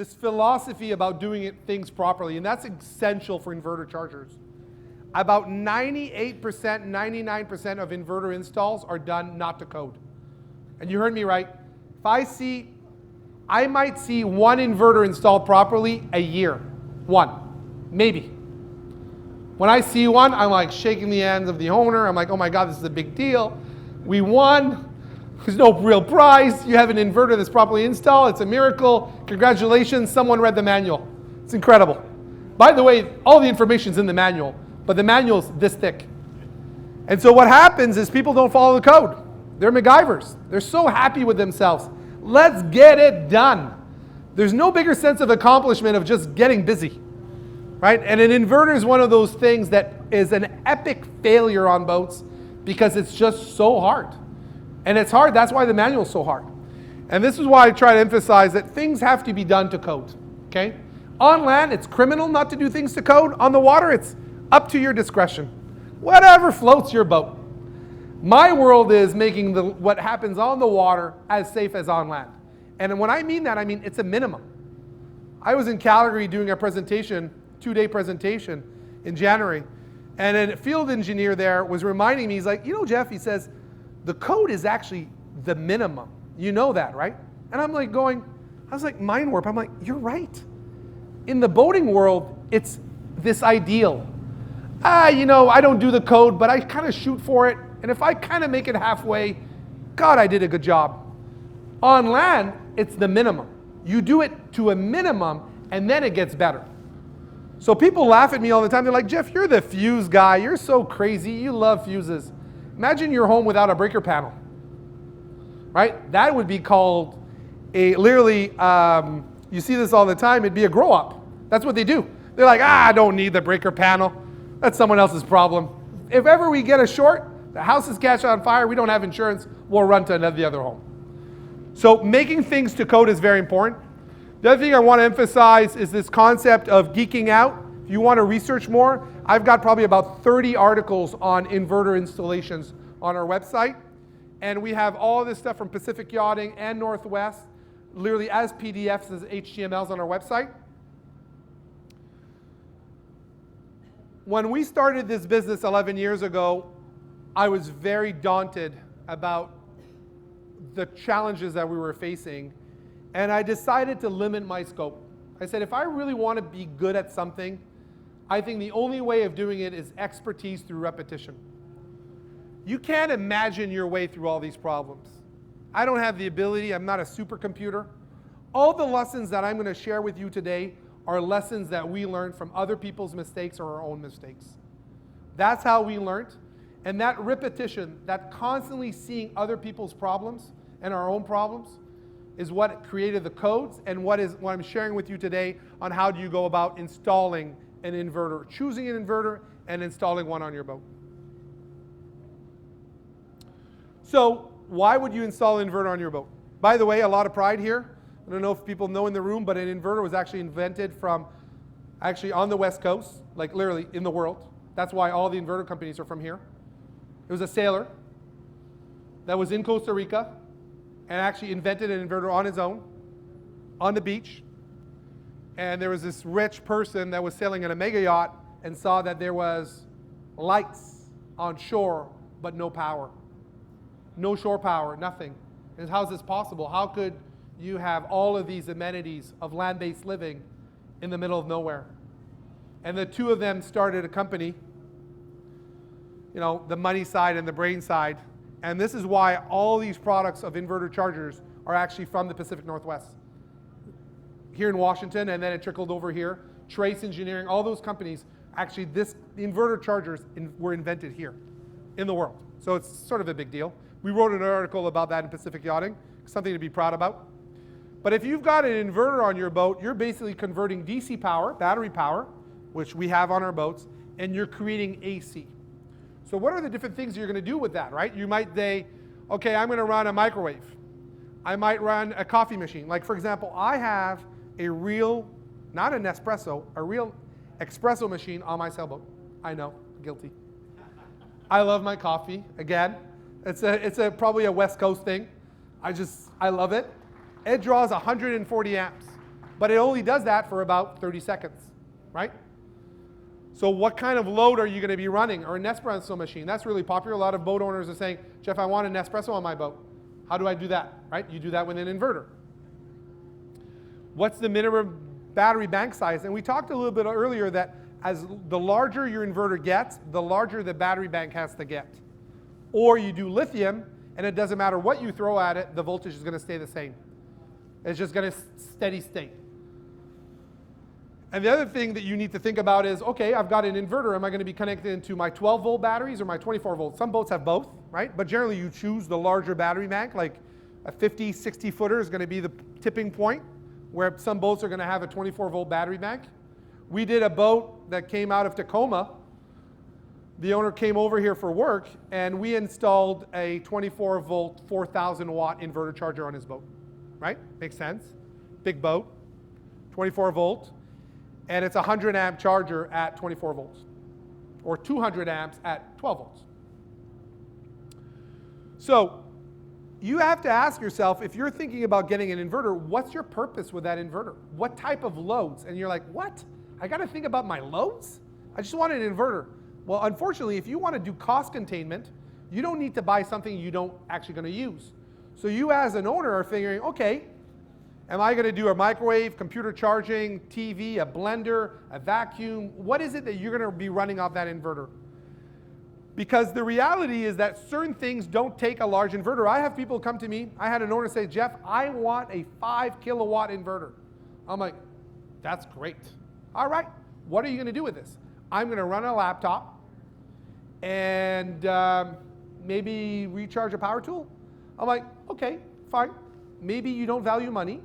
this philosophy about doing things properly, and that's essential for inverter chargers. About 98%, 99% of inverter installs are done not to code. And you heard me right. I might see one inverter installed properly a year. One, maybe. When I see one, I'm like shaking the hands of the owner. I'm like, oh my God, this is a big deal. We won. There's no real prize. You have an inverter that's properly installed. It's a miracle. Congratulations, someone read the manual. It's incredible. By the way, all the information's in the manual, but the manual's this thick. And so what happens is people don't follow the code. They're MacGyvers. They're so happy with themselves. Let's get it done. There's no bigger sense of accomplishment of just getting busy, right? And an inverter is one of those things that is an epic failure on boats because it's just so hard. And it's hard, that's why the manual is so hard. And this is why I try to emphasize that things have to be done to code, okay? On land, it's criminal not to do things to code. On the water, it's up to your discretion. Whatever floats your boat. My world is making what happens on the water as safe as on land. And when I mean that, I mean it's a minimum. I was in Calgary doing a presentation, 2-day presentation in January, and a field engineer there was reminding me, he's like, you know, Jeff, he says, the code is actually the minimum. You know that, right? And I'm like I was like, mind warp. I'm like, you're right. In the boating world, it's this ideal. You know, I don't do the code, but I kind of shoot for it. And if I kind of make it halfway, God, I did a good job. On land, it's the minimum. You do it to a minimum, and then it gets better. So people laugh at me all the time. They're like, Jeff, you're the fuse guy. You're so crazy. You love fuses. Imagine your home without a breaker panel, right? That would be called literally, you see this all the time, it'd be a grow up. That's what they do. They're like, I don't need the breaker panel. That's someone else's problem. If ever we get a short, the house is catching on fire, we don't have insurance, we'll run to the other home. So making things to code is very important. The other thing I want to emphasize is this concept of geeking out. If you want to research more, I've got probably about 30 articles on inverter installations on our website. And we have all this stuff from Pacific Yachting and Northwest, literally as PDFs, as HTMLs on our website. When we started this business 11 years ago, I was very daunted about the challenges that we were facing. And I decided to limit my scope. I said, if I really want to be good at something, I think the only way of doing it is expertise through repetition. You can't imagine your way through all these problems. I don't have the ability, I'm not a supercomputer. All the lessons that I'm going to share with you today are lessons that we learned from other people's mistakes or our own mistakes. That's how we learned. And that repetition, that constantly seeing other people's problems and our own problems, is what created the codes and what I'm sharing with you today on how do you go about installing an inverter, choosing an inverter and installing one on your boat. So why would you install an inverter on your boat? By the way, a lot of pride here. I don't know if people know in the room, but an inverter was actually invented from actually on the West Coast, like literally in the world. That's why all the inverter companies are from here. It was a sailor that was in Costa Rica and actually invented an inverter on his own, on the beach. And there was this rich person that was sailing in a mega yacht and saw that there was lights on shore, but no power. No shore power, nothing. And how is this possible? How could you have all of these amenities of land-based living in the middle of nowhere? And the two of them started a company, you know, the money side and the brain side. And this is why all these products of inverter chargers are actually from the Pacific Northwest. Here in Washington, and then it trickled over here. Trace Engineering, all those companies, actually the inverter chargers were invented here in the world. So it's sort of a big deal. We wrote an article about that in Pacific Yachting, something to be proud about. But if you've got an inverter on your boat, you're basically converting DC power, battery power, which we have on our boats, and you're creating AC. So what are the different things you're going to do with that, right? You might say, okay, I'm going to run a microwave. I might run a coffee machine. Like, for example, I have a real, not an espresso, a real espresso machine on my sailboat. I know, guilty. I love my coffee. Again, it's probably a West Coast thing. I love it. It draws 140 amps. But it only does that for about 30 seconds, right? So what kind of load are you going to be running? Or a Nespresso machine. That's really popular. A lot of boat owners are saying, Jeff, I want an Nespresso on my boat. How do I do that, right? You do that with an inverter. What's the minimum battery bank size? And we talked a little bit earlier that as the larger your inverter gets, the larger the battery bank has to get. Or you do lithium, and it doesn't matter what you throw at it, the voltage is going to stay the same. It's just going to steady state. And the other thing that you need to think about is, okay, I've got an inverter. Am I going to be connected into my 12-volt batteries or my 24-volt? Some boats have both, right? But generally, you choose the larger battery bank, like a 50, 60-footer is going to be the tipping point, where some boats are going to have a 24-volt battery bank. We did a boat that came out of Tacoma. The owner came over here for work, and we installed a 24-volt, 4,000-watt inverter charger on his boat, right? Makes sense. Big boat, 24-volt. And it's a 100-amp charger at 24 volts, or 200 amps at 12 volts. So you have to ask yourself, if you're thinking about getting an inverter, what's your purpose with that inverter? What type of loads? And you're like, what? I got to think about my loads? I just want an inverter. Well, unfortunately, if you want to do cost containment, you don't need to buy something you don't actually going to use. So you as an owner are figuring, okay, am I going to do a microwave, computer charging, TV, a blender, a vacuum? What is it that you're going to be running off that inverter? Because the reality is that certain things don't take a large inverter. I have people come to me. I had an owner say, Jeff, I want a 5-kilowatt inverter. I'm like, that's great. All right, what are you going to do with this? I'm going to run a laptop and maybe recharge a power tool. I'm like, okay, fine. Maybe you don't value money.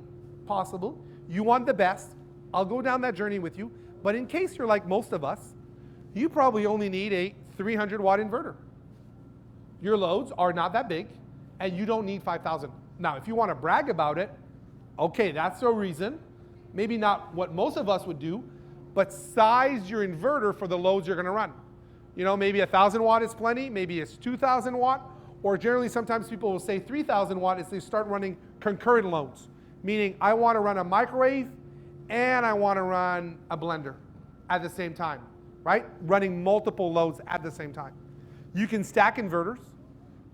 Possible. You want the best. I'll go down that journey with you. But in case you're like most of us, you probably only need a 300-watt inverter. Your loads are not that big, and you don't need 5,000. Now, if you want to brag about it, okay, that's a reason. Maybe not what most of us would do, but size your inverter for the loads you're going to run. You know, maybe 1,000 watt is plenty, maybe it's 2,000 watt, or generally sometimes people will say 3,000 watt if they start running concurrent loads. Meaning, I want to run a microwave and I want to run a blender at the same time, right? Running multiple loads at the same time. You can stack inverters.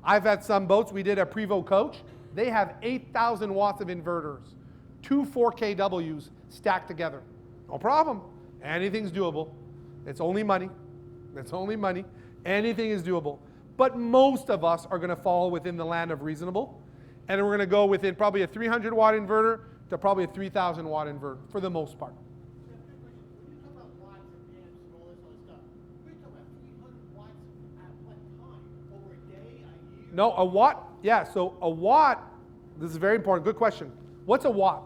I've had some boats, we did a Prevost coach. They have 8,000 watts of inverters, 2 4kWs stacked together. No problem. Anything's doable. It's only money. It's only money. Anything is doable. But most of us are going to fall within the land of reasonable. And we're going to go within probably a 300-watt inverter to probably a 3,000-watt inverter for the most part. When you talk about watts and amps and all this other stuff, we're talking about 300 watts at what time? Over a day, a year? No, a watt, yeah, so a watt, this is very important, good question. What's a watt?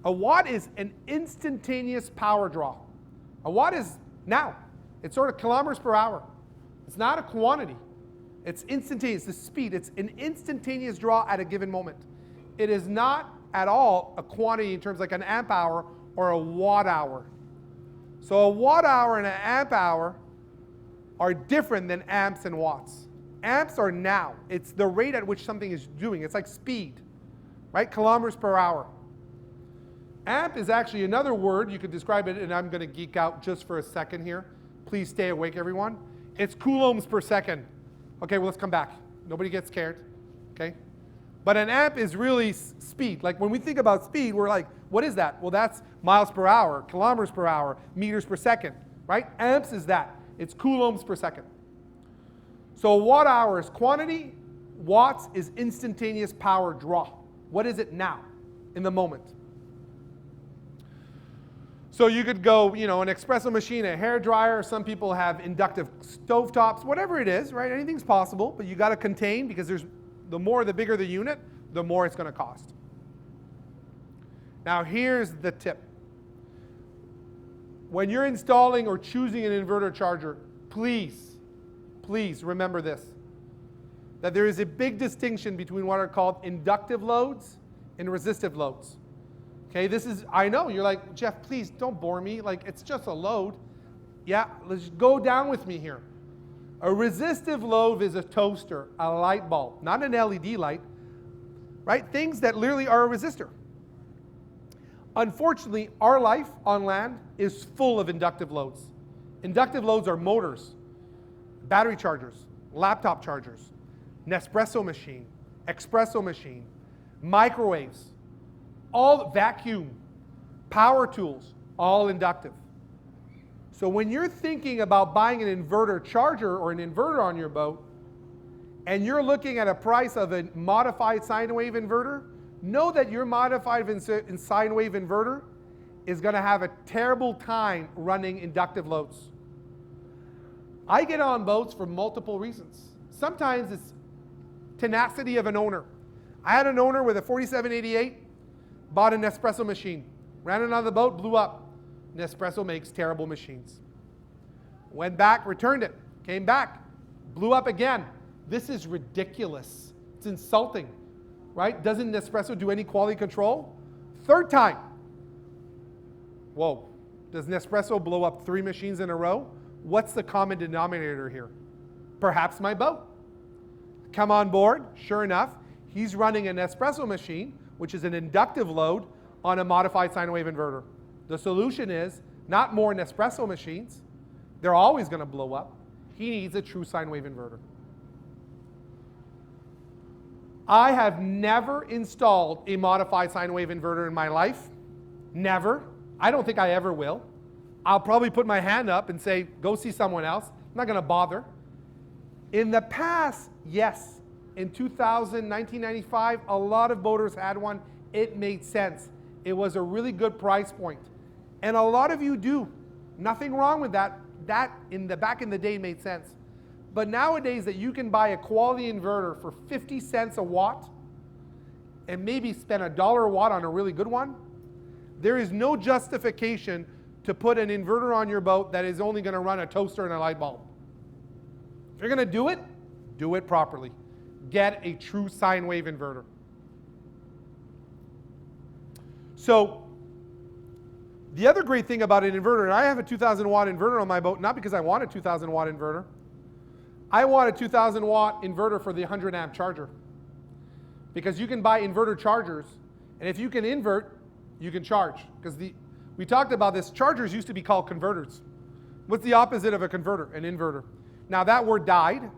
A watt is an instantaneous power draw. A watt is now. It's sort of kilometers per hour. It's not a quantity. It's instantaneous, the speed. It's an instantaneous draw at a given moment. It is not at all a quantity in terms like an amp hour or a watt hour. So a watt hour and an amp hour are different than amps and watts. Amps are now. It's the rate at which something is doing. It's like speed, right? Kilometers per hour. Amp is actually another word. You could describe it, and I'm going to geek out just for a second here. Please stay awake, everyone. It's coulombs per second. Okay, well, let's come back. Nobody gets scared, okay? But an amp is really speed. Like when we think about speed, we're like, what is that? Well, that's miles per hour, kilometers per hour, meters per second, right? Amps is that. It's coulombs per second. So a watt hour is quantity. Watts is instantaneous power draw. What is it now, in the moment? So you could go, you know, an espresso machine, a hair dryer. Some people have inductive stovetops, whatever it is, right? Anything's possible, but you got to contain because the bigger the unit, the more it's going to cost. Now here's the tip. When you're installing or choosing an inverter charger, please remember this, that there is a big distinction between what are called inductive loads and resistive loads. Okay, I know, you're like, Jeff, please don't bore me. Like, it's just a load. Yeah, let's go down with me here. A resistive load is a toaster, a light bulb, not an LED light, right? Things that literally are a resistor. Unfortunately, our life on land is full of inductive loads. Inductive loads are motors, battery chargers, laptop chargers, Nespresso machine, espresso machine, microwaves, all vacuum, power tools, all inductive. So when you're thinking about buying an inverter charger or an inverter on your boat, and you're looking at a price of a modified sine wave inverter, know that your modified sine wave inverter is going to have a terrible time running inductive loads. I get on boats for multiple reasons. Sometimes it's tenacity of an owner. I had an owner with a 4788, bought an Nespresso machine, ran it on the boat, blew up. Nespresso makes terrible machines. Went back, returned it, came back, blew up again. This is ridiculous. It's insulting, right? Doesn't Nespresso do any quality control? Third time. Whoa, does Nespresso blow up 3 machines in a row? What's the common denominator here? Perhaps my boat. Come on board, sure enough, he's running an Nespresso machine, which is an inductive load, on a modified sine wave inverter. The solution is not more Nespresso machines. They're always going to blow up. He needs a true sine wave inverter. I have never installed a modified sine wave inverter in my life. Never. I don't think I ever will. I'll probably put my hand up and say, go see someone else. I'm not going to bother. In the past, yes. In 2000, 1995, a lot of boaters had one. It made sense. It was a really good price point. And a lot of you do. Nothing wrong with that. That back in the day made sense. But nowadays that you can buy a quality inverter for 50 cents a watt and maybe spend $1 a watt on a really good one, there is no justification to put an inverter on your boat that is only going to run a toaster and a light bulb. If you're going to do it properly. Get a true sine wave inverter. So the other great thing about an inverter, and I have a 2,000 watt inverter on my boat, not because I want a 2,000 watt inverter. I want a 2,000 watt inverter for the 100 amp charger. Because you can buy inverter chargers, and if you can invert, you can charge. Because we talked about this, chargers used to be called converters. What's the opposite of a converter? An inverter. Now that word died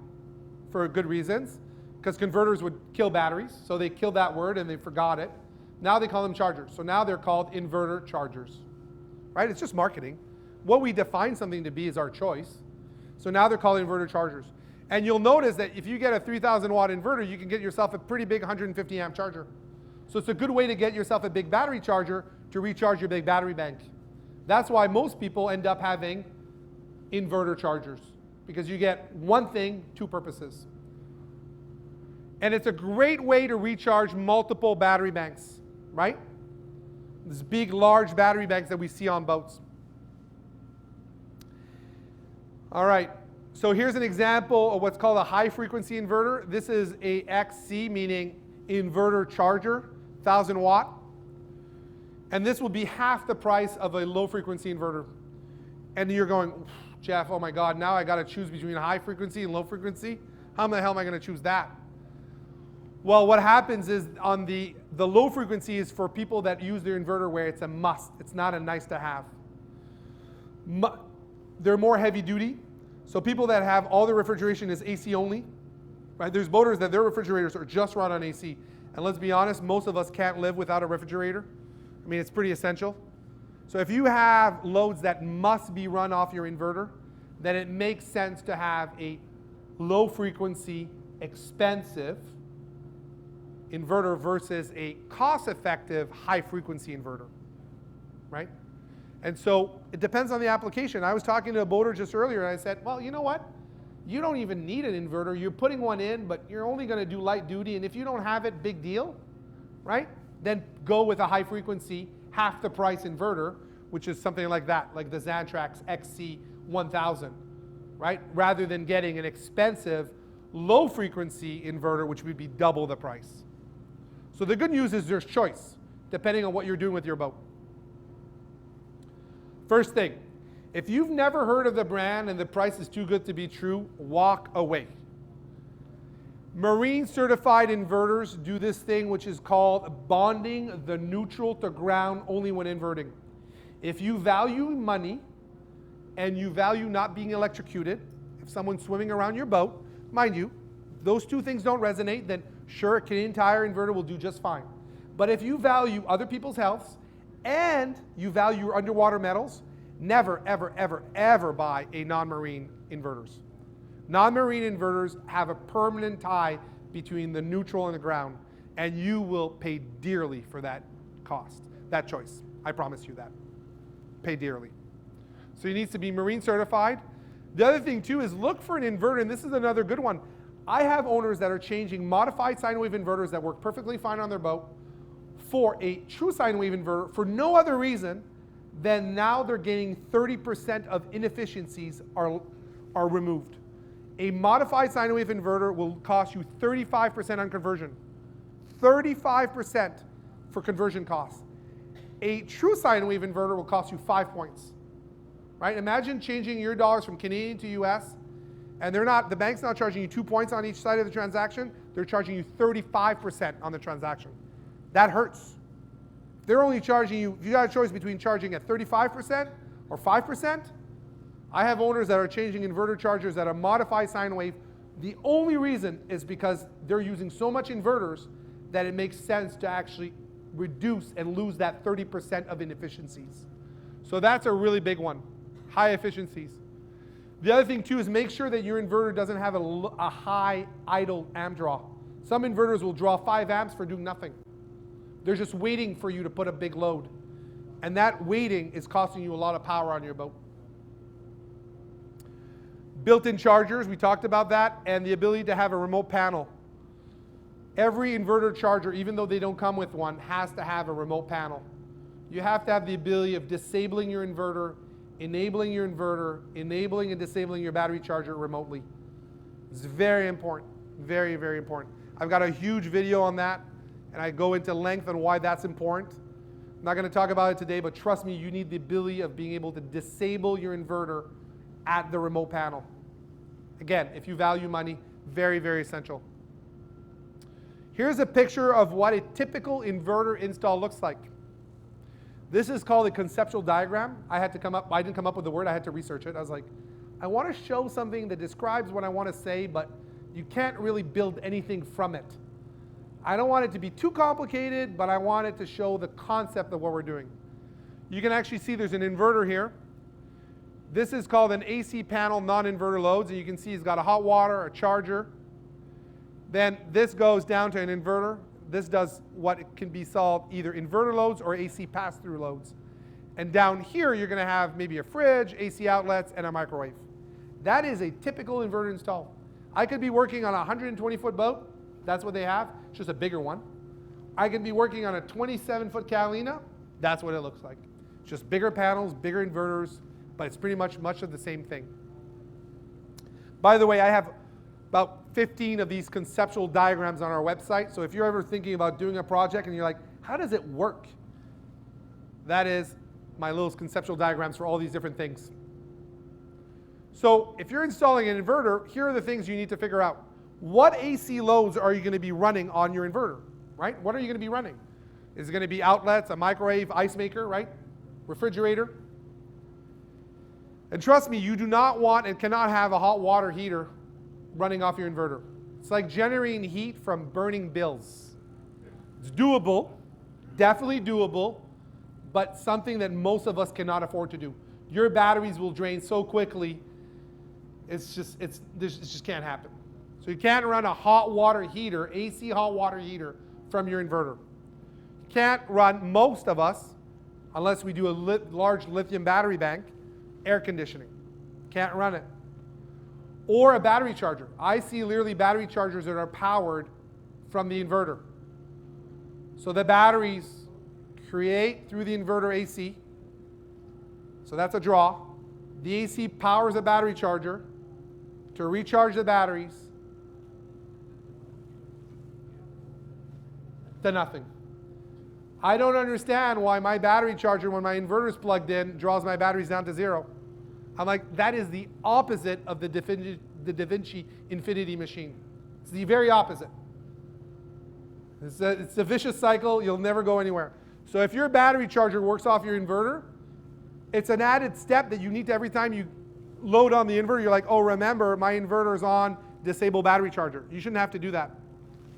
for good reasons, because converters would kill batteries, so they killed that word and they forgot it. Now they call them chargers. So now they're called inverter chargers. Right? It's just marketing. What we define something to be is our choice. So now they're called inverter chargers. And you'll notice that if you get a 3,000 watt inverter, you can get yourself a pretty big 150 amp charger. So it's a good way to get yourself a big battery charger to recharge your big battery bank. That's why most people end up having inverter chargers, because you get one thing, two purposes. And it's a great way to recharge multiple battery banks, right? These big, large battery banks that we see on boats. All right, so here's an example of what's called a high frequency inverter. This is a XC, meaning inverter charger, 1,000 watt. And this will be half the price of a low frequency inverter. And you're going, Jeff, oh my God, now I got to choose between high frequency and low frequency. How the hell am I going to choose that? Well, what happens is on the low frequency is for people that use their inverter where it's a must. It's not a nice to have. They're more heavy duty. So people that have all their refrigeration is AC only, right? There's boaters that their refrigerators are just run on AC. And let's be honest, most of us can't live without a refrigerator. I mean, it's pretty essential. So if you have loads that must be run off your inverter, then it makes sense to have a low frequency, expensive inverter versus a cost-effective high-frequency inverter, right? And so it depends on the application. I was talking to a boater just earlier, and I said, well, you know what? You don't even need an inverter. You're putting one in, but you're only going to do light duty, and if you don't have it, big deal, right? Then go with a high-frequency, half the price inverter, which is something like that, like the Xantrax XC1000, right? Rather than getting an expensive low-frequency inverter, which would be double the price. So the good news is there's choice, depending on what you're doing with your boat. First thing, if you've never heard of the brand and the price is too good to be true, walk away. Marine certified inverters do this thing which is called bonding the neutral to ground only when inverting. If you value money and you value not being electrocuted, if someone's swimming around your boat, mind you, those two things don't resonate, then sure, a Canadian Tire inverter will do just fine. But if you value other people's health and you value your underwater metals, never, ever, ever, ever buy a non-marine inverters. Non-marine inverters have a permanent tie between the neutral and the ground, and you will pay dearly for that cost, that choice. I promise you that. Pay dearly. So you need to be marine certified. The other thing too is look for an inverter, and this is another good one. I have owners that are changing modified sine wave inverters that work perfectly fine on their boat for a true sine wave inverter for no other reason than now they're getting 30% of inefficiencies are removed. A modified sine wave inverter will cost you 35% on conversion. 35% for conversion costs. A true sine wave inverter will cost you 5 points. Right? Imagine changing your dollars from Canadian to US, and the bank's not charging you 2 points on each side of the transaction, they're charging you 35% on the transaction. That hurts. They're only charging you, if you got a choice between charging at 35% or 5%, I have owners that are changing inverter chargers that are modified sine wave. The only reason is because they're using so much inverters that it makes sense to actually reduce and lose that 30% of inefficiencies. So that's a really big one, high efficiencies. The other thing too is make sure that your inverter doesn't have a high idle amp draw. Some inverters will draw 5 amps for doing nothing. They're just waiting for you to put a big load. And that waiting is costing you a lot of power on your boat. Built-in chargers, we talked about that, and the ability to have a remote panel. Every inverter charger, even though they don't come with one, has to have a remote panel. You have to have the ability of disabling your inverter, enabling your inverter, enabling and disabling your battery charger remotely. It's very important, very, very important. I've got a huge video on that, and I go into length on why that's important. I'm not going to talk about it today, but trust me, you need the ability of being able to disable your inverter at the remote panel. Again, if you value money, very, very essential. Here's a picture of what a typical inverter install looks like. This is called a conceptual diagram. I didn't come up with the word, I had to research it. I was like, I want to show something that describes what I want to say, but you can't really build anything from it. I don't want it to be too complicated, but I want it to show the concept of what we're doing. You can actually see there's an inverter here. This is called an AC panel non-inverter loads, and you can see it's got a hot water, a charger. Then this goes down to an inverter. This does what can be solved either inverter loads or AC pass-through loads. And down here, you're going to have maybe a fridge, AC outlets, and a microwave. That is a typical inverter install. I could be working on a 120-foot boat. That's what they have. It's just a bigger one. I could be working on a 27-foot Catalina. That's what it looks like. Just bigger panels, bigger inverters, but it's pretty much of the same thing. By the way, I have about 15 of these conceptual diagrams on our website. So if you're ever thinking about doing a project and you're like, how does it work? That is my little conceptual diagrams for all these different things. So if you're installing an inverter, here are the things you need to figure out. What AC loads are you going to be running on your inverter, right? What are you going to be running? Is it going to be outlets, a microwave, ice maker, right? Refrigerator? And trust me, you do not want and cannot have a hot water heater running off your inverter. It's like generating heat from burning bills. It's doable, definitely doable, but something that most of us cannot afford to do. Your batteries will drain so quickly, it just can't happen. So you can't run a hot water heater, AC hot water heater from your inverter. You can't run, most of us, unless we do a large lithium battery bank, air conditioning. Can't run it. Or a battery charger. I see literally battery chargers that are powered from the inverter. So the batteries create through the inverter AC. So that's a draw. The AC powers the battery charger to recharge the batteries to nothing. I don't understand why my battery charger, when my inverter is plugged in, draws my batteries down to 0. I'm like, that is the opposite of the Da Vinci Infinity machine. It's the very opposite. It's a vicious cycle. You'll never go anywhere. So if your battery charger works off your inverter, it's an added step that you need to, every time you load on the inverter, you're like, oh, remember, my inverter's on, disable battery charger. You shouldn't have to do that,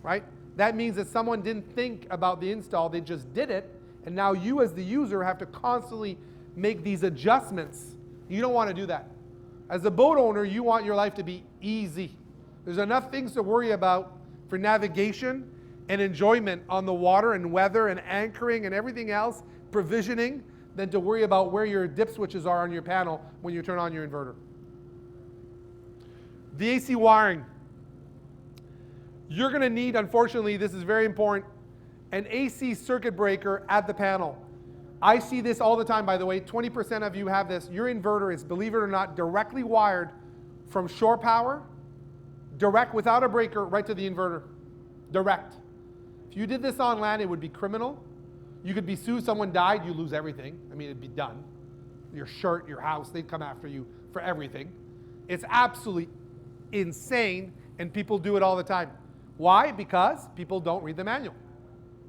right? That means that someone didn't think about the install, they just did it, and now you as the user have to constantly make these adjustments. You don't want to do that. As a boat owner, you want your life to be easy. There's enough things to worry about for navigation and enjoyment on the water and weather and anchoring and everything else, provisioning, than to worry about where your dip switches are on your panel when you turn on your inverter. The AC wiring. You're going to need, unfortunately, this is very important, an AC circuit breaker at the panel. I see this all the time, by the way. 20% of you have this. Your inverter is, believe it or not, directly wired from shore power, direct without a breaker, right to the inverter. Direct. If you did this on land, it would be criminal. You could be sued, someone died, you lose everything. I mean, it'd be done. Your shirt, your house, they'd come after you for everything. It's absolutely insane, and people do it all the time. Why? Because people don't read the manual.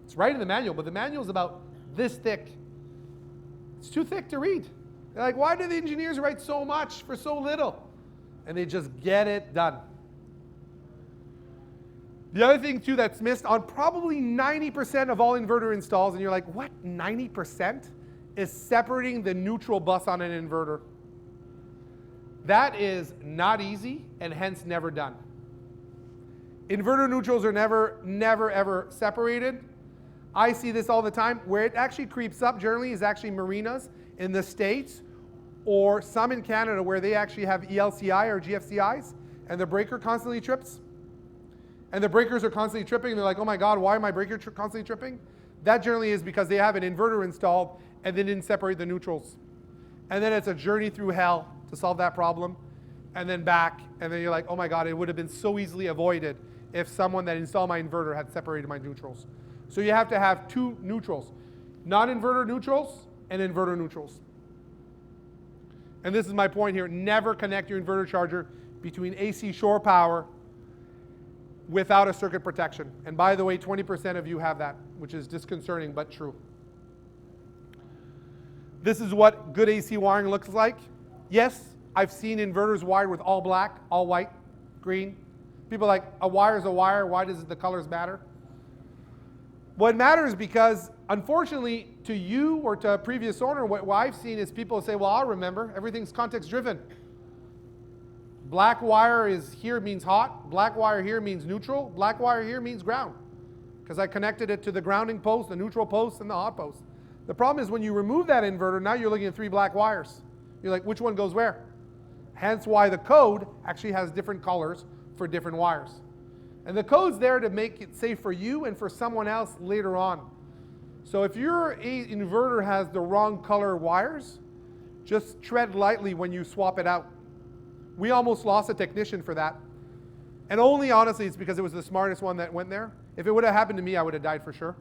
It's right in the manual, but the manual is about this thick. It's too thick to read. They're like, why do the engineers write so much for so little? And they just get it done. The other thing, too, that's missed on probably 90% of all inverter installs, and you're like, what, 90%? Is separating the neutral bus on an inverter. That is not easy, and hence never done. Inverter neutrals are never, ever separated. I see this all the time. Where it actually creeps up generally is actually marinas in the States, or some in Canada where they actually have ELCI or GFCIs, and the breaker constantly trips. And the breakers are constantly tripping, and they're like, oh my God, why are my breaker constantly tripping? That generally is because they have an inverter installed and they didn't separate the neutrals. And then it's a journey through hell to solve that problem, and then back, and then you're like, oh my God, it would have been so easily avoided if someone that installed my inverter had separated my neutrals. So you have to have two neutrals, non-inverter neutrals and inverter neutrals. And this is my point here, never connect your inverter charger between AC shore power without a circuit protection. And by the way, 20% of you have that, which is disconcerting but true. This is what good AC wiring looks like. Yes, I've seen inverters wired with all black, all white, green. People are like, a wire is a wire, why does the colors matter? What matters because, unfortunately, to you or to a previous owner, what I've seen is people say, well, I'll remember, everything's context driven. Black wire is here means hot, black wire here means neutral, black wire here means ground. Because I connected it to the grounding post, the neutral post, and the hot post. The problem is when you remove that inverter, now you're looking at 3 black wires. You're like, which one goes where? Hence why the code actually has different colors for different wires. And the code's there to make it safe for you and for someone else later on. So if your inverter has the wrong color wires, just tread lightly when you swap it out. We almost lost a technician for that. And only, honestly, it's because it was the smartest one that went there. If it would have happened to me, I would have died for sure.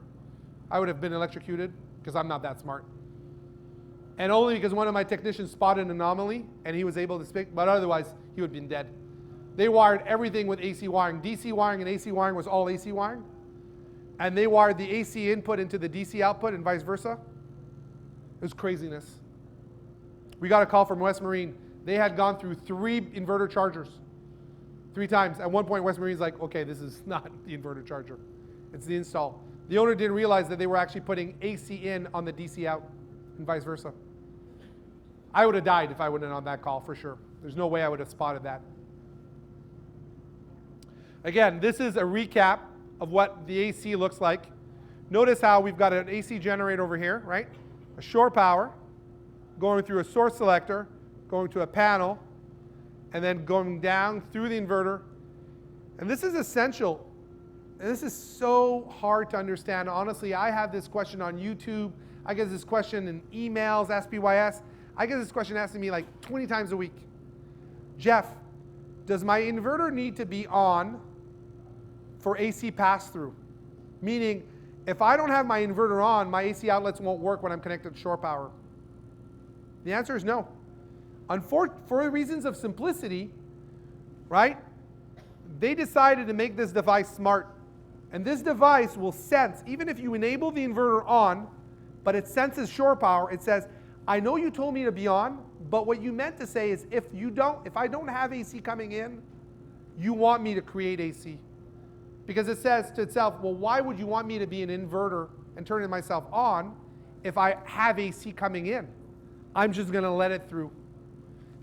I would have been electrocuted because I'm not that smart. And only because one of my technicians spotted an anomaly and he was able to speak, but otherwise he would have been dead. They wired everything with AC wiring. DC wiring and AC wiring was all AC wiring. And they wired the AC input into the DC output and vice versa. It was craziness. We got a call from West Marine. They had gone through 3 inverter chargers 3 times. At one point, West Marine's like, okay, this is not the inverter charger. It's the install. The owner didn't realize that they were actually putting AC in on the DC out and vice versa. I would have died if I went in on that call for sure. There's no way I would have spotted that. Again, this is a recap of what the AC looks like. Notice how we've got an AC generator over here, right? A shore power, going through a source selector, going to a panel, and then going down through the inverter. And this is essential. And this is so hard to understand. Honestly, I have this question on YouTube. I get this question in emails, Ask BYS. I get this question asked to me like 20 times a week. Jeff, does my inverter need to be on for AC pass-through? Meaning, if I don't have my inverter on, my AC outlets won't work when I'm connected to shore power. The answer is no. For reasons of simplicity, right? they decided to make this device smart. And this device will sense, even if you enable the inverter on, but it senses shore power, it says, I know you told me to be on, but what you meant to say is if I don't have AC coming in, you want me to create AC. Because it says to itself, well, why would you want me to be an inverter and turn it myself on if I have AC coming in? I'm just going to let it through.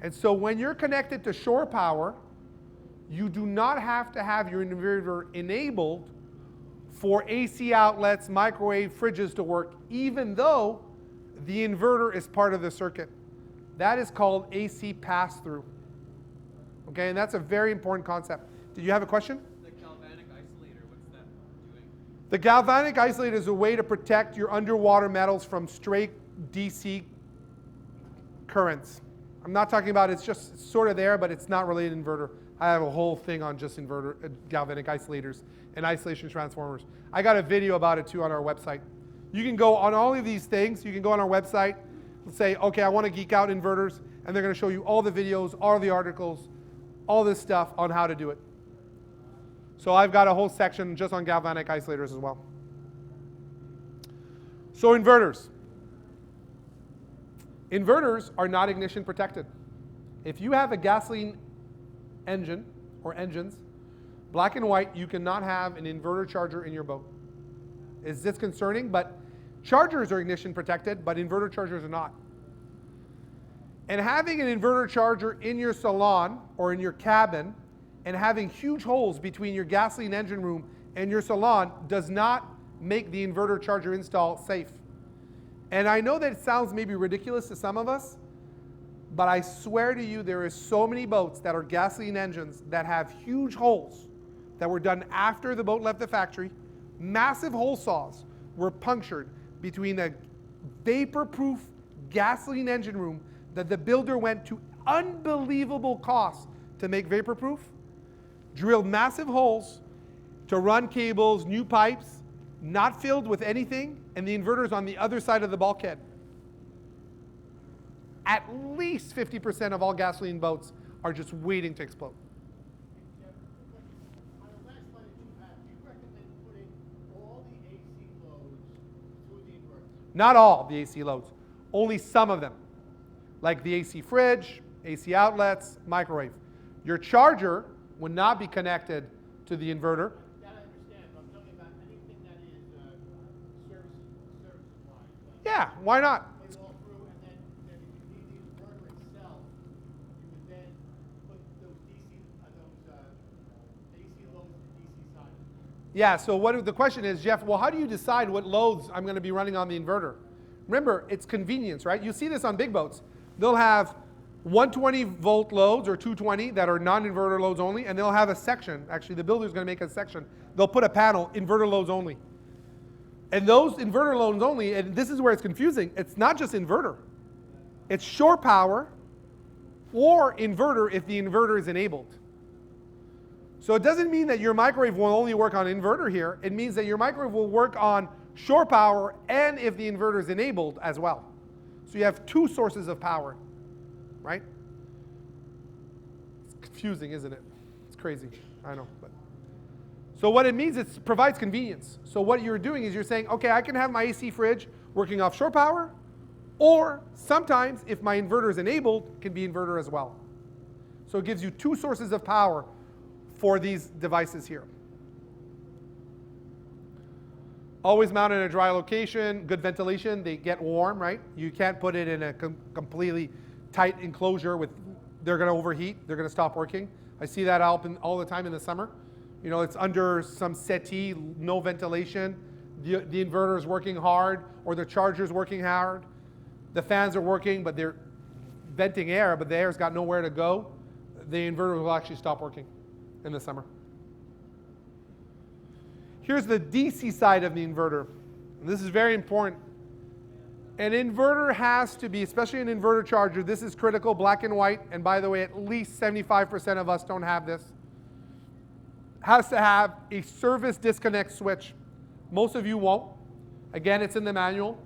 And so when you're connected to shore power, you do not have to have your inverter enabled for AC outlets, microwave, fridges to work, even though the inverter is part of the circuit. That is called AC pass-through. Okay, and that's a very important concept. Did you have a question? The galvanic isolator, what's that doing? The galvanic isolator is a way to protect your underwater metals from straight DC currents. I'm not talking about it's just sort of there, but it's not really an inverter. I have a whole thing on just inverter, galvanic isolators and isolation transformers. I got a video about it too on our website. You can go on all of these things. You can go on our website and say, okay, I want to geek out inverters, and they're going to show you all the videos, all the articles, all this stuff on how to do it. So I've got a whole section just on galvanic isolators as well. So inverters. Inverters are not ignition protected. If you have a gasoline engine or engines, black and white, you cannot have an inverter charger in your boat. It's disconcerting, but chargers are ignition protected, but inverter chargers are not. And having an inverter charger in your salon or in your cabin and having huge holes between your gasoline engine room and your salon does not make the inverter charger install safe. And I know that it sounds maybe ridiculous to some of us, but I swear to you there is so many boats that are gasoline engines that have huge holes that were done after the boat left the factory. Massive hole saws were punctured between a vapor-proof gasoline engine room that the builder went to unbelievable costs to make vapor-proof, drilled massive holes to run cables, new pipes, not filled with anything, and the inverter's on the other side of the bulkhead. At least 50% of all gasoline boats are just waiting to explode. On the last slide that you have, do you recommend putting all the AC loads through the inverter? Not all the AC loads, only some of them, like the AC fridge, AC outlets, microwave. Your charger would not be connected to the inverter. That I understand, but I'm talking about anything that is service-wise. Yeah, why not? Put it all through, and then if you need the inverter itself, you would then put those AC loads to the DC side. Yeah, so the question is, Jeff, well, how do you decide what loads I'm going to be running on the inverter? Remember, it's convenience, right? You see this on big boats. They'll have 120 volt loads or 220 that are non-inverter loads only, and they'll have a section. Actually, the builder's going to make a section. They'll put a panel, inverter loads only. And those inverter loads only, and this is where it's confusing, it's not just inverter. It's shore power or inverter if the inverter is enabled. So it doesn't mean that your microwave will only work on inverter here. It means that your microwave will work on shore power and if the inverter is enabled as well. So you have two sources of power, right? It's confusing, isn't it? It's crazy, I know. But. So what it means, it provides convenience. So what you're doing is you're saying, okay, I can have my AC fridge working off shore power, or sometimes, if my inverter is enabled, it can be inverter as well. So it gives you two sources of power for these devices here. Always mount in a dry location, good ventilation, they get warm, right? You can't put it in a completely tight enclosure they're gonna overheat, they're gonna stop working. I see that all the time in the summer. You know, it's under some settee, no ventilation, the inverter is working hard, or the charger's working hard. The fans are working, but they're venting air, but the air's got nowhere to go. The inverter will actually stop working in the summer. Here's the DC side of the inverter. And this is very important. An inverter has to be, especially an inverter charger, this is critical, black and white, and by the way, at least 75% of us don't have this, has to have a service disconnect switch. Most of you won't. Again, it's in the manual.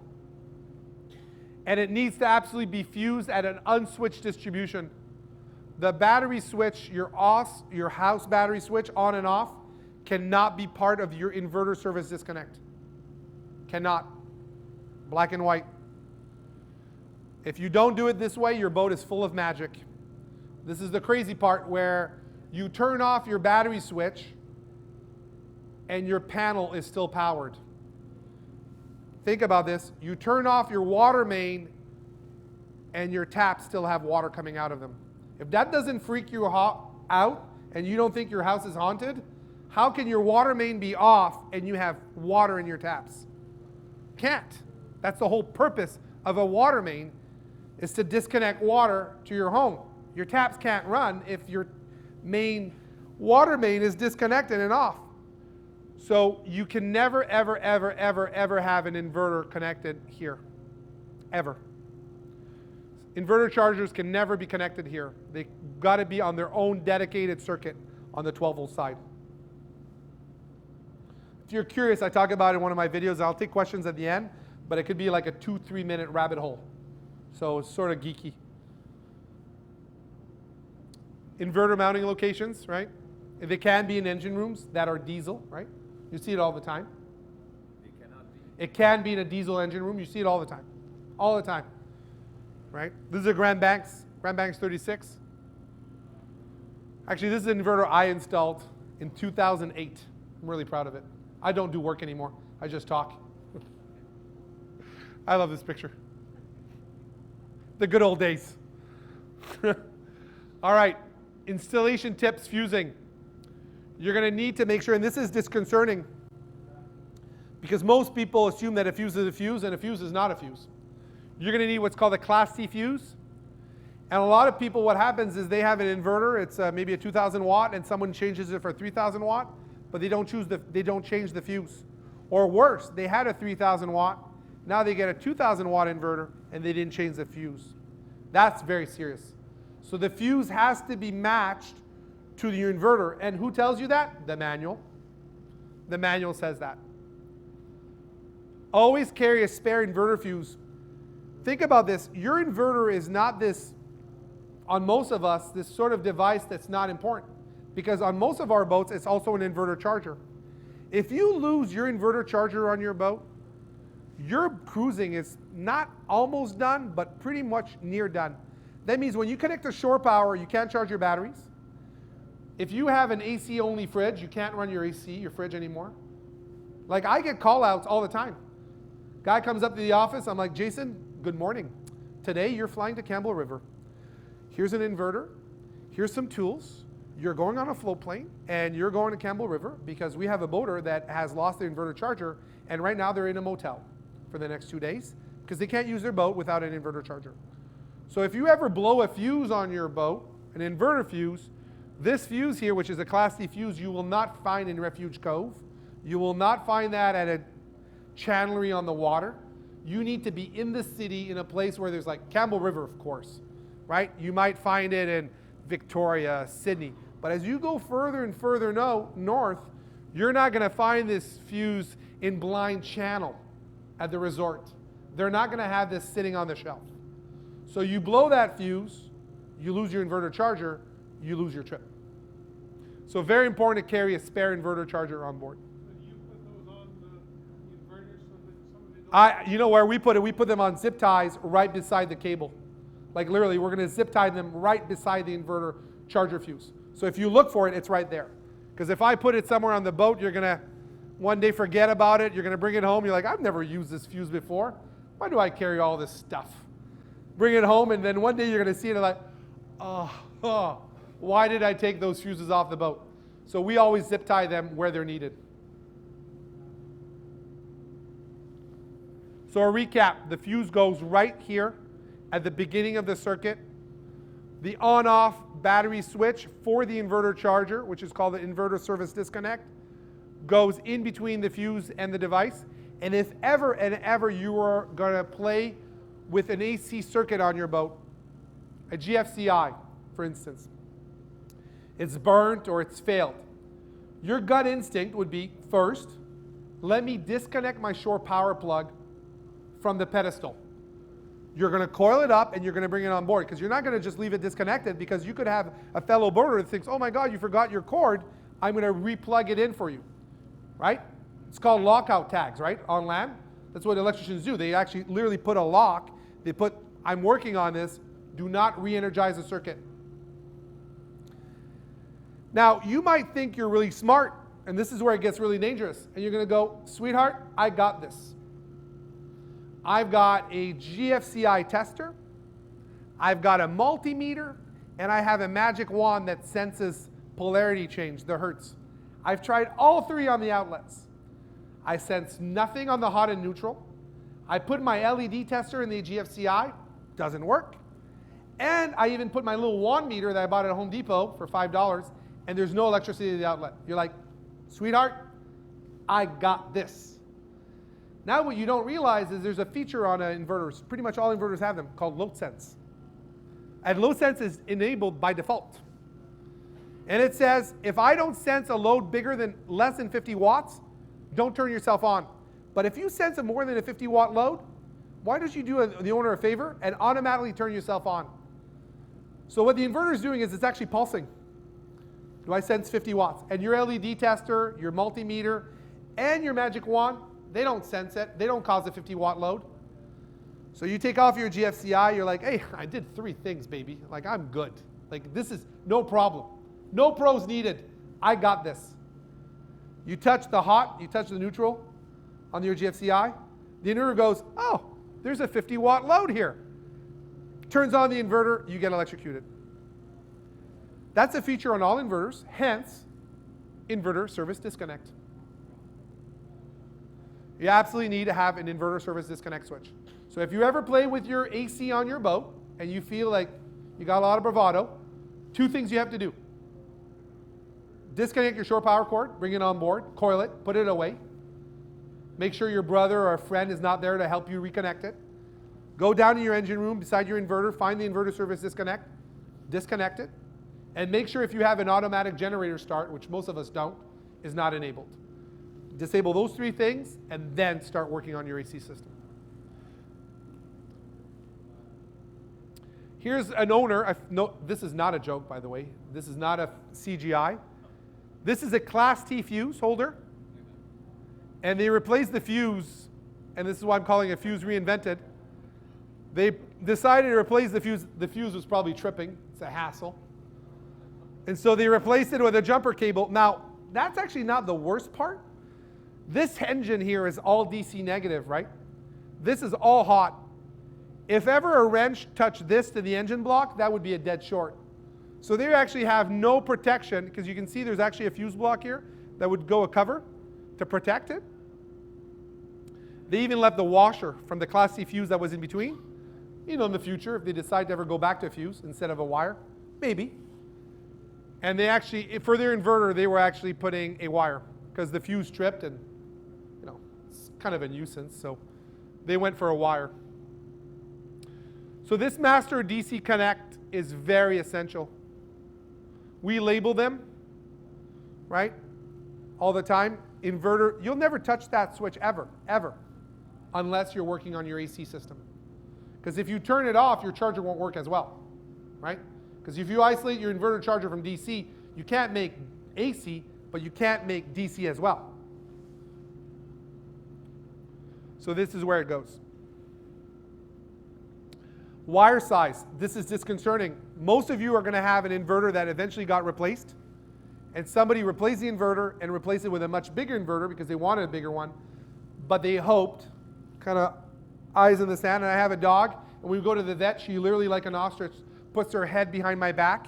And it needs to absolutely be fused at an unswitched distribution. The battery switch, your house battery switch on and off, cannot be part of your inverter service disconnect. Cannot. Black and white. If you don't do it this way, your boat is full of magic. This is the crazy part where you turn off your battery switch and your panel is still powered. Think about this. You turn off your water main and your taps still have water coming out of them. If that doesn't freak you out and you don't think your house is haunted, how can your water main be off and you have water in your taps? Can't. That's the whole purpose of a water main, is to disconnect water to your home. Your taps can't run if your water main is disconnected and off. So you can never, ever, ever, ever, ever have an inverter connected here. Ever. Inverter chargers can never be connected here. They got to be on their own dedicated circuit on the 12-volt side. If you're curious, I talk about it in one of my videos. I'll take questions at the end, but it could be like a 2-3 minute rabbit hole. So it's sort of geeky. Inverter mounting locations, right? They can be in engine rooms that are diesel, right? You see it all the time. It cannot be. It can be in a diesel engine room. You see it all the time. All the time. Right? This is a Grand Banks 36. Actually, this is an inverter I installed in 2008. I'm really proud of it. I don't do work anymore. I just talk. I love this picture. The good old days. All right, installation tips, fusing. You're going to need to make sure, and this is disconcerting, because most people assume that a fuse is a fuse and a fuse is not a fuse. You're going to need what's called a Class C fuse. And a lot of people, what happens is they have an inverter. It's maybe a 2,000 watt, and someone changes it for 3,000 watt, but they don't change the fuse. Or worse, they had a 3,000 watt. Now they get a 2,000 watt inverter, and they didn't change the fuse. That's very serious. So the fuse has to be matched to your inverter. And who tells you that? The manual. The manual says that. Always carry a spare inverter fuse. Think about this. Your inverter is not this, on most of us, this sort of device that's not important. Because on most of our boats, it's also an inverter charger. If you lose your inverter charger on your boat, your cruising is not almost done, but pretty much near done. That means when you connect to shore power, you can't charge your batteries. If you have an AC-only fridge, you can't run your fridge anymore. Like, I get call-outs all the time. Guy comes up to the office, I'm like, Jason, good morning. Today you're flying to Campbell River. Here's an inverter. Here's some tools. You're going on a float plane, and you're going to Campbell River because we have a boater that has lost their inverter charger, and right now they're in a motel for the next 2 days because they can't use their boat without an inverter charger. So if you ever blow a fuse on your boat, an inverter fuse, this fuse here, which is a Class C fuse, you will not find in Refuge Cove. You will not find that at a chandlery on the water. You need to be in the city in a place where there's like Campbell River, of course, right? You might find it in Victoria, Sydney. But as you go further and further north, you're not going to find this fuse in Blind Channel at the resort. They're not going to have this sitting on the shelf. So you blow that fuse, you lose your inverter charger, you lose your trip. So very important to carry a spare inverter charger on board. Do you put those on the inverters so that somebody don't... You know where we put it? We put them on zip ties right beside the cable. Like literally, we're going to zip tie them right beside the inverter charger fuse. So if you look for it, it's right there. Because if I put it somewhere on the boat, you're going to one day forget about it. You're going to bring it home. You're like, I've never used this fuse before. Why do I carry all this stuff? Bring it home, and then one day you're going to see it and like, why did I take those fuses off the boat? So we always zip tie them where they're needed. So a recap, the fuse goes right here at the beginning of the circuit. The on-off battery switch for the inverter charger, which is called the inverter service disconnect, goes in between the fuse and the device. And if ever and ever you are going to play with an AC circuit on your boat, a GFCI, for instance, it's burnt or it's failed, your gut instinct would be, first, let me disconnect my shore power plug from the pedestal. You're going to coil it up and you're going to bring it on board, because you're not going to just leave it disconnected, because you could have a fellow burner that thinks, oh my God, you forgot your cord. I'm going to re-plug it in for you, right? It's called lockout tags, right? On land. That's what electricians do. They actually literally put a lock. They put, I'm working on this. Do not re-energize the circuit. Now, you might think you're really smart, and this is where it gets really dangerous. And you're going to go, sweetheart, I got this. I've got a GFCI tester. I've got a multimeter, and I have a magic wand that senses polarity change, the hertz. I've tried all three on the outlets. I sense nothing on the hot and neutral. I put my LED tester in the GFCI, doesn't work. And I even put my little wand meter that I bought at Home Depot for $5, and there's no electricity to the outlet. You're like, sweetheart, I got this. Now what you don't realize is there's a feature on inverters, pretty much all inverters have them, called load sense. And load sense is enabled by default. And it says, if I don't sense a load less than 50 watts, don't turn yourself on. But if you sense a more than a 50 watt load, why don't you do the owner a favor and automatically turn yourself on? So what the inverter is doing is it's actually pulsing. Do I sense 50 watts? And your LED tester, your multimeter, and your magic wand, they don't sense it. They don't cause a 50 watt load. So you take off your GFCI, you're like, hey, I did 3 things, baby. Like, I'm good. Like, this is no problem. No pros needed. I got this. You touch the hot, you touch the neutral on your GFCI, the inverter goes, oh, there's a 50 watt load here. Turns on the inverter, you get electrocuted. That's a feature on all inverters, hence inverter service disconnect. You absolutely need to have an inverter service disconnect switch. So if you ever play with your AC on your boat and you feel like you got a lot of bravado, 2 things you have to do. Disconnect your shore power cord, bring it on board, coil it, put it away. Make sure your brother or a friend is not there to help you reconnect it. Go down to your engine room beside your inverter, find the inverter service disconnect, disconnect it, and make sure if you have an automatic generator start, which most of us don't, is not enabled. Disable those 3 things and then start working on your AC system. Here's an owner. No, this is not a joke, by the way. This is not a CGI. This is a Class T fuse holder. And they replaced the fuse, and this is why I'm calling it fuse reinvented. They decided to replace the fuse. The fuse was probably tripping. It's a hassle. And so they replaced it with a jumper cable. Now, that's actually not the worst part. This engine here is all DC negative, right? This is all hot. If ever a wrench touched this to the engine block, that would be a dead short. So they actually have no protection, because you can see there's actually a fuse block here that would go a cover to protect it. They even left the washer from the Class C fuse that was in between. You know, in the future, if they decide to ever go back to a fuse instead of a wire, maybe. And they actually, for their inverter, they were actually putting a wire because the fuse tripped and, you know, it's kind of a nuisance. So they went for a wire. So this master DC connect is very essential. We label them, right, all the time. Inverter, you'll never touch that switch ever, ever, unless you're working on your AC system. Because if you turn it off, your charger won't work as well, right? Because if you isolate your inverter charger from DC, you can't make AC, but you can't make DC as well. So this is where it goes. Wire size, this is disconcerting. Most of you are going to have an inverter that eventually got replaced, and somebody replaced the inverter and replaced it with a much bigger inverter because they wanted a bigger one, but they hoped, kind of eyes in the sand. And I have a dog, and we go to the vet, she literally, like an ostrich, puts her head behind my back,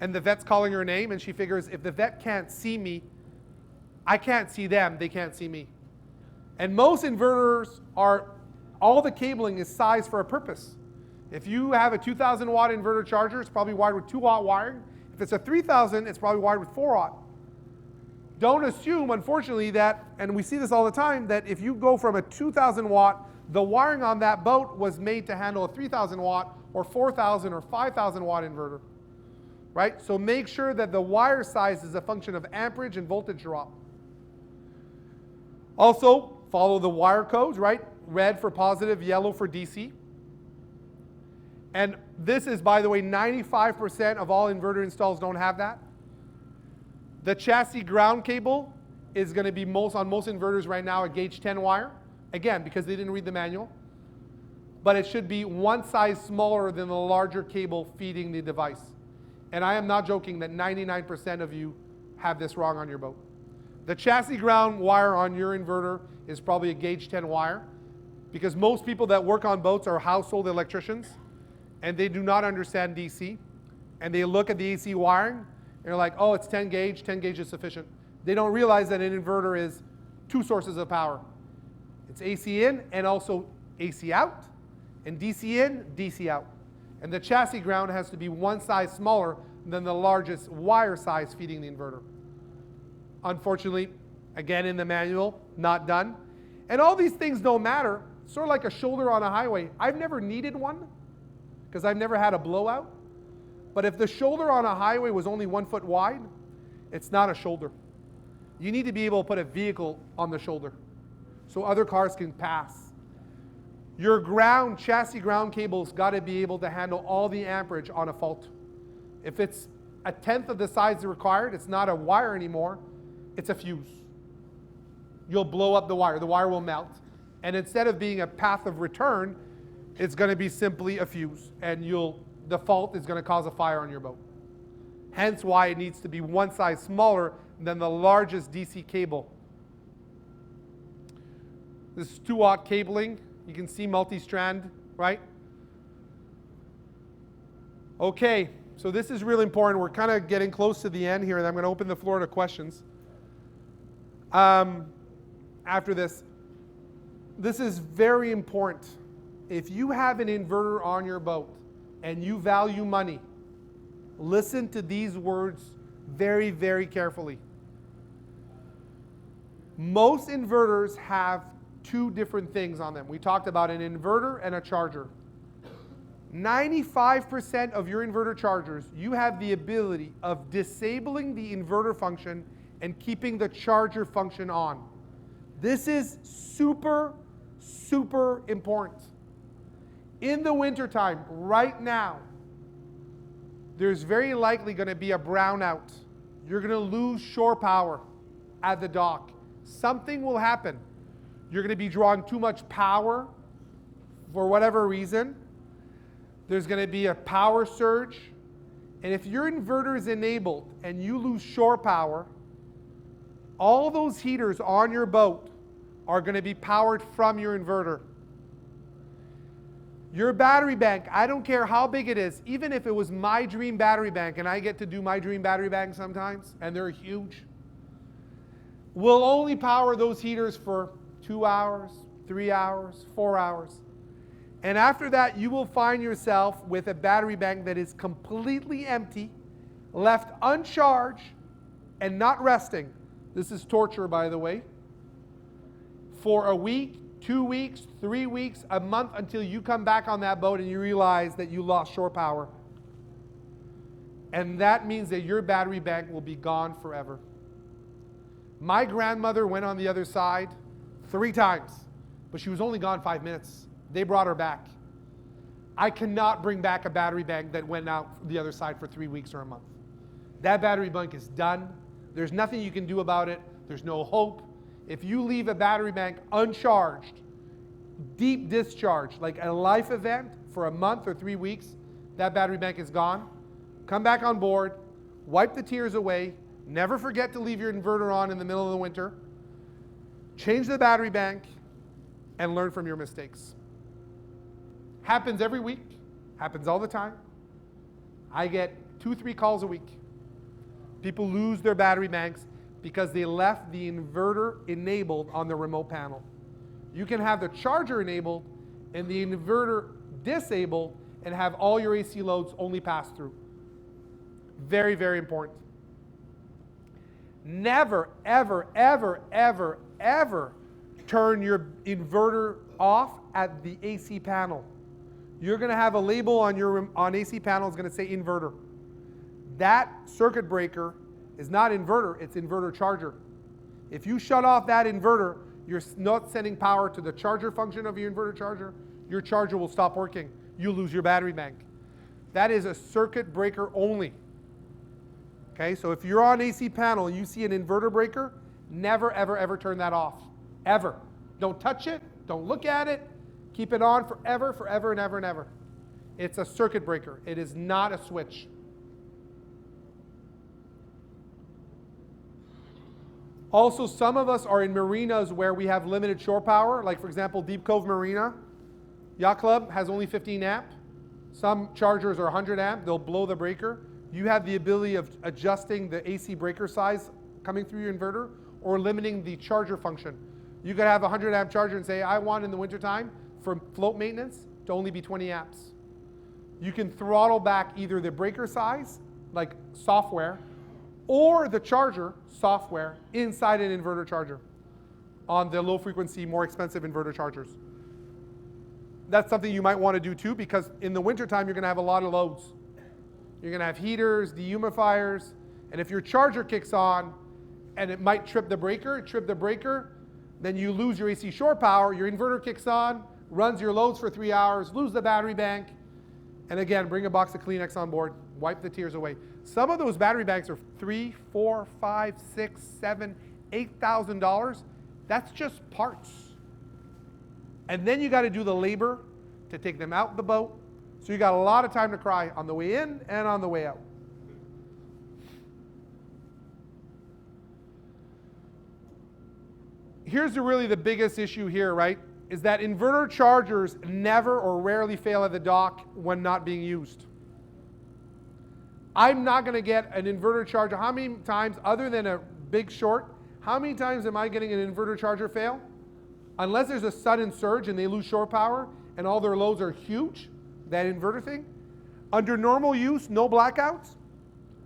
and the vet's calling her name, and she figures if the vet can't see me, I can't see them, they can't see me. And most inverters are, all the cabling is sized for a purpose. If you have a 2,000 watt inverter charger, it's probably wired with 2 watt wiring. If it's a 3,000, it's probably wired with 4 watt. Don't assume, unfortunately, that, and we see this all the time, that if you go from a 2,000 watt, the wiring on that boat was made to handle a 3,000 watt or 4,000 or 5,000 watt inverter, right? So make sure that the wire size is a function of amperage and voltage drop. Also, follow the wire codes, right? Red for positive, yellow for DC. And this is, by the way, 95% of all inverter installs don't have that. The chassis ground cable is going to be on most inverters right now a gauge 10 wire. Again, because they didn't read the manual. But it should be one size smaller than the larger cable feeding the device. And I am not joking that 99% of you have this wrong on your boat. The chassis ground wire on your inverter is probably a gauge 10 wire, because most people that work on boats are household electricians and they do not understand DC. And they look at the AC wiring and they're like, oh, it's 10 gauge is sufficient. They don't realize that an inverter is two sources of power. It's AC in and also AC out, and DC in, DC out. And the chassis ground has to be one size smaller than the largest wire size feeding the inverter. Unfortunately, again in the manual, not done. And all these things don't matter. Sort of like a shoulder on a highway. I've never needed one because I've never had a blowout. But if the shoulder on a highway was only 1 foot wide, it's not a shoulder. You need to be able to put a vehicle on the shoulder so other cars can pass. Your chassis ground cable's got to be able to handle all the amperage on a fault. If it's a tenth of the size required, it's not a wire anymore, it's a fuse. You'll blow up the wire will melt. And instead of being a path of return, it's going to be simply a fuse, and the fault is going to cause a fire on your boat. Hence why it needs to be one size smaller than the largest DC cable. This is 2-aught cabling. You can see multi-strand, right? Okay, so this is really important. We're kind of getting close to the end here, and I'm going to open the floor to questions. After this is very important. If you have an inverter on your boat and you value money, listen to these words very, very carefully. Most inverters have two different things on them. We talked about an inverter and a charger. 95% of your inverter chargers, you have the ability of disabling the inverter function and keeping the charger function on. This is super, super important. In the wintertime, right now, there's very likely going to be a brownout. You're going to lose shore power at the dock. Something will happen. You're going to be drawing too much power for whatever reason. There's going to be a power surge. And if your inverter is enabled and you lose shore power, all those heaters on your boat are going to be powered from your inverter. Your battery bank, I don't care how big it is, even if it was my dream battery bank, and I get to do my dream battery bank sometimes, and they're huge, will only power those heaters for 2 hours, 3 hours, 4 hours. And after that, you will find yourself with a battery bank that is completely empty, left uncharged, and not resting. This is torture, by the way. For a week, 2 weeks, 3 weeks, a month, until you come back on that boat and you realize that you lost shore power. And that means that your battery bank will be gone forever. My grandmother went on the other side 3 times, but she was only gone 5 minutes. They brought her back. I cannot bring back a battery bank that went out the other side for 3 weeks or a month. That battery bank is done. There's nothing you can do about it. There's no hope. If you leave a battery bank uncharged, deep discharge, like a life event for a month or 3 weeks, that battery bank is gone. Come back on board, wipe the tears away, never forget to leave your inverter on in the middle of the winter, change the battery bank, and learn from your mistakes. Happens every week, happens all the time. I get 2-3 calls a week. People lose their battery banks because they left the inverter enabled on the remote panel. You can have the charger enabled and the inverter disabled and have all your AC loads only pass through. Very, very important. Never, ever, ever, ever, ever turn your inverter off at the AC panel. You're going to have a label on AC panel that's going to say inverter. That circuit breaker is not inverter, it's inverter charger. If you shut off that inverter, you're not sending power to the charger function of your inverter charger. Your charger will stop working. you lose your battery bank. That is a circuit breaker only. Okay, so if you're on AC panel and you see an inverter breaker, never, ever, ever turn that off. Ever. Don't touch it. Don't look at it. Keep it on forever, forever, and ever, and ever. It's a circuit breaker. It is not a switch. Also, some of us are in marinas where we have limited shore power. Like, for example, Deep Cove Marina Yacht Club has only 15 amp. Some chargers are 100 amp. They'll blow the breaker. You have the ability of adjusting the AC breaker size coming through your inverter or limiting the charger function. You could have a 100 amp charger and say, I want in the wintertime for float maintenance to only be 20 amps. You can throttle back either the breaker size, like software, or the charger software inside an inverter charger on the low frequency, more expensive inverter chargers. That's something you might want to do too, because in the wintertime, you're going to have a lot of loads. You're going to have heaters, dehumidifiers, and if your charger kicks on and it might trip the breaker, then you lose your AC shore power, your inverter kicks on, runs your loads for 3 hours, lose the battery bank, and again, bring a box of Kleenex on board, wipe the tears away. Some of those battery banks are $3, $4, $5, $6, $7, $8,000. That's just parts. And then you got to do the labor to take them out the boat. So you got a lot of time to cry on the way in and on the way out. Here's really the biggest issue here, right? Is that inverter chargers never or rarely fail at the dock when not being used. I'm not going to get an inverter charger. How many times, other than a big short, how many times am I getting an inverter charger fail? Unless there's a sudden surge and they lose shore power and all their loads are huge, that inverter thing. Under normal use, no blackouts,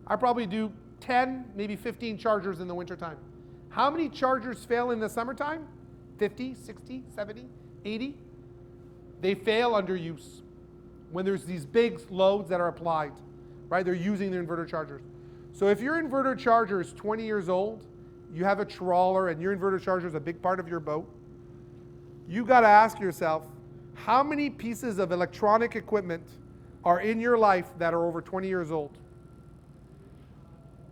I probably do 10, maybe 15 chargers in the wintertime. How many chargers fail in the summertime? 50, 60, 70, 80? They fail under use when there's these big loads that are applied, right? They're using their inverter chargers. So if your inverter charger is 20 years old, you have a trawler and your inverter charger is a big part of your boat, you got to ask yourself, how many pieces of electronic equipment are in your life that are over 20 years old?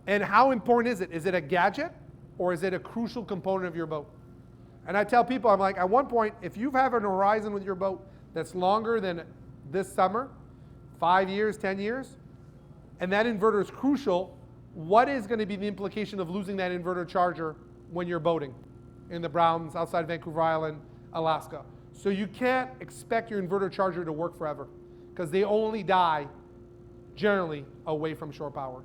And how important is it? Is it a gadget or is it a crucial component of your boat? And I tell people, I'm like, at one point, if you have an horizon with your boat that's longer than this summer, 5 years, 10 years, and that inverter is crucial, what is going to be the implication of losing that inverter charger when you're boating in the Browns, outside Vancouver Island, Alaska? So you can't expect your inverter charger to work forever because they only die generally away from shore power.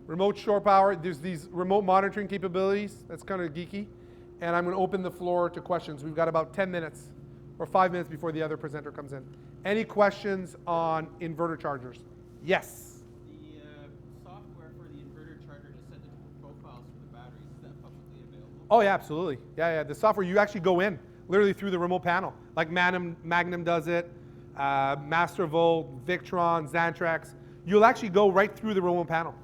Remote shore power, there's these remote monitoring capabilities. That's kind of geeky. And I'm going to open the floor to questions. We've got about 10 minutes or 5 minutes before the other presenter comes in. Any questions on inverter chargers? Yes? The software for the inverter charger to set the profiles for the batteries, is that publicly available? Oh, yeah, absolutely. Yeah. The software, you actually go in literally through the remote panel. Like Magnum does it, Mastervolt, Victron, Xantrex. You'll actually go right through the remote panel.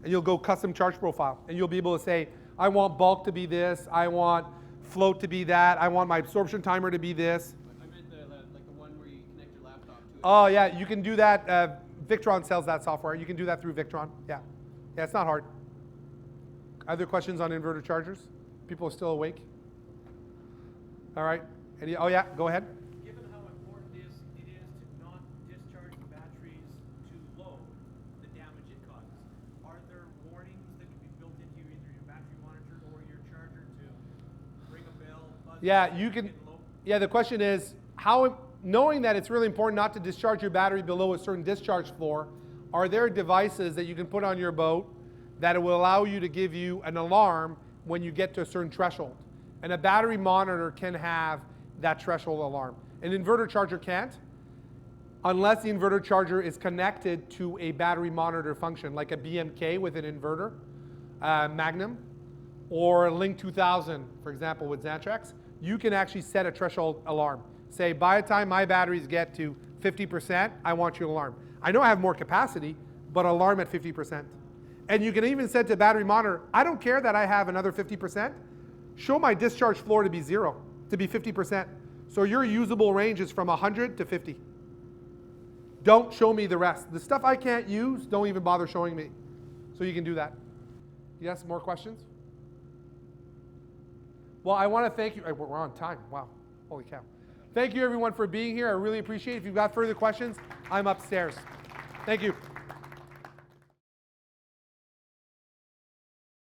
And you'll go custom charge profile. And you'll be able to say, I want bulk to be this, I want float to be that, I want my absorption timer to be this. I meant like the one where you connect your laptop to it. Oh yeah, you can do that. Victron sells that software. You can do that through Victron. Yeah, it's not hard. Other questions on inverter chargers? People are still awake? All right. Oh yeah, go ahead. Given how important it is to not discharge the batteries too low, the damage it causes, are there warnings that can be built into either your battery monitor or your charger to ring a bell? Yeah, you can. Yeah, the question is, how, knowing that it's really important not to discharge your battery below a certain discharge floor, are there devices that you can put on your boat that will allow you to give you an alarm when you get to a certain threshold? And a battery monitor can have that threshold alarm. An inverter charger can't, unless the inverter charger is connected to a battery monitor function, like a BMK with an inverter, Magnum, or a Link 2000, for example, with Xantrex. You can actually set a threshold alarm. Say, by the time my batteries get to 50%, I want you to alarm. I know I have more capacity, but alarm at 50%. And you can even set to battery monitor, I don't care that I have another 50%. Show my discharge floor to be 0, to be 50%. So your usable range is from 100 to 50. Don't show me the rest. The stuff I can't use, don't even bother showing me. So you can do that. Yes, more questions? Well, I want to thank you. We're on time. Wow. Holy cow. Thank you, everyone, for being here. I really appreciate it. If you've got further questions, I'm upstairs. Thank you.